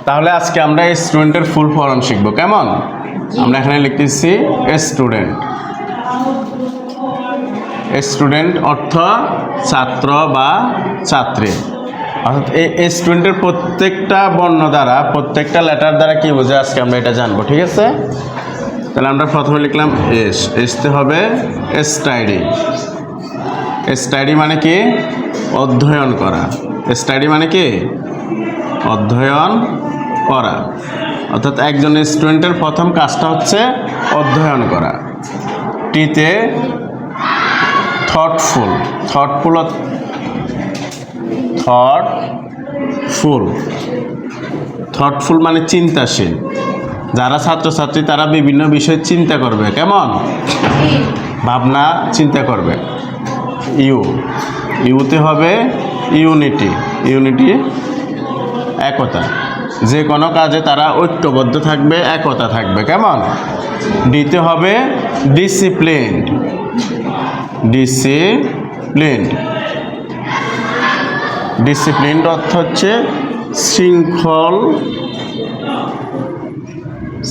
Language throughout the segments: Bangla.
তাহলে আজকে আমরা স্টুডেন্টের ফুল ফর্ম শিখব। কেমন? আমরা এখানে লিখতেছি স্টুডেন্ট। স্টুডেন্ট অর্থ ছাত্র বা ছাত্রী। অর্থাৎ এই স্টুডেন্টের প্রত্যেকটা বর্ণ দ্বারা, প্রত্যেকটা লেটার দ্বারা কি বোঝে আজকে আমরা এটা জানবো। ঠিক আছে, তাহলে আমরা প্রথমে লিখলাম এসতে হবে স্টাডি। স্টাডি মানে কি? অধ্যয়ন করা। স্টাডি মানে কি? অধ্যয়ন করা। অর্থাৎ একজন স্টুডেন্টের প্রথম কাজটা হচ্ছে অধ্যয়ন করা। টিতে থটফুল। থটফুল মানে চিন্তাশীল। যারা ছাত্রছাত্রী তারা বিভিন্ন বিষয়ে চিন্তা করবে। কেমন? ভাবনা চিন্তা করবে। ইউতে হবে ইউনিটি একতা। যে কোনো কাজে তারা ঐক্যবদ্ধ থাকবে, একতা থাকবে। কেমন? ডিতে হবে ডিসিপ্লিনড অর্থ হচ্ছে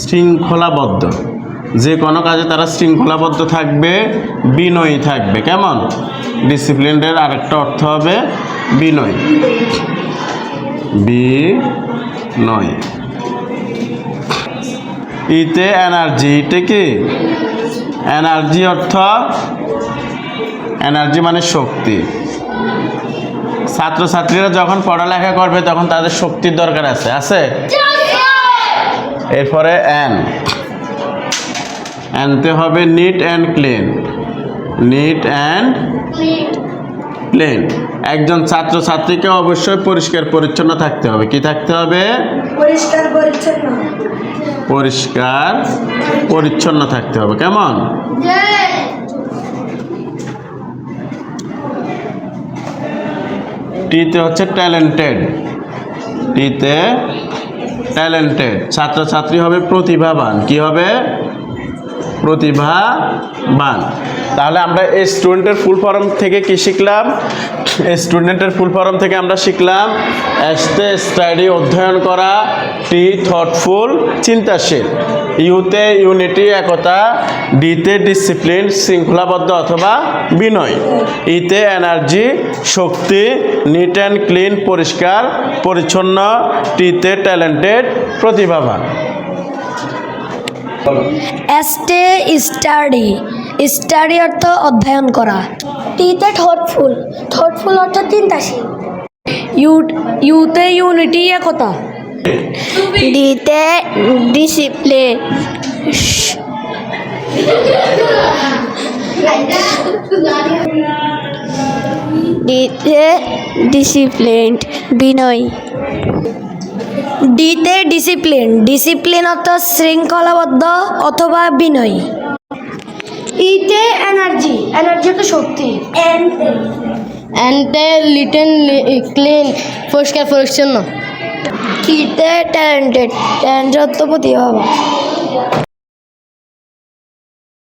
শৃঙ্খলাবদ্ধ। যে কোনো কাজে তারা শৃঙ্খলাবদ্ধ থাকবে, বিনয়ী থাকবে। কেমন? ডিসিপ্লিনের আরেকটা অর্থ হবে বিনয়। ইতে এনার্জি। ইতে কি? এনার্জি অর্থ, এনার্জি মানে শক্তি। ছাত্রছাত্রীরা যখন পড়ালেখা করবে তখন তাদের শক্তির দরকার আছে। এরপরে এনতে হবে নিট অ্যান্ড ক্লিন। একজন ছাত্রছাত্রীকে অবশ্যই পরিষ্কার পরিচ্ছন্ন থাকতে হবে। কি থাকতে হবে? পরিষ্কার পরিচ্ছন্ন থাকতে হবে। কেমন? টিতে হচ্ছে ট্যালেন্টেড। ছাত্রছাত্রী হবে প্রতিভাবান। কি হবে? প্রতিভাবান। তাহলে আমরা স্টুডেন্টের ফুল ফর্ম থেকে কি শিখলাম? স্টুডেন্টের ফুল ফর্ম থেকে আমরা শিখলাম এসতে স্টাডি অধ্যয়ন করা, টি থটফুল চিন্তাশীল, ইউতে ইউনিটি একতা, ডিতে ডিসিপ্লিন শৃঙ্খলাবদ্ধ অথবা বিনয়, ইতে energy Shakti, neat and clean পরিষ্কার পরিচ্ছন্ন, টিতে ট্যালেন্টেড প্রতিভাবান। এসতে স্টাডি অর্থ অধ্যয়ন করা। টিতে থটফুল অর্থ চিন্তাশীল। ইউতে ইউনিটি একতা। ডিতে ডিসিপ্লিন বিনয়। ডিতে ডিসিপ্লিন অর্থ শৃঙ্খলাবদ্ধ অথবা বিনয়। ইতে এনার্জি অর্থ শক্তি। এনতে লিটেন ক্লিন পরিষ্কার পরিচ্ছন্ন। টিতে ট্যালেন্টেড অর্থ প্রতিভা।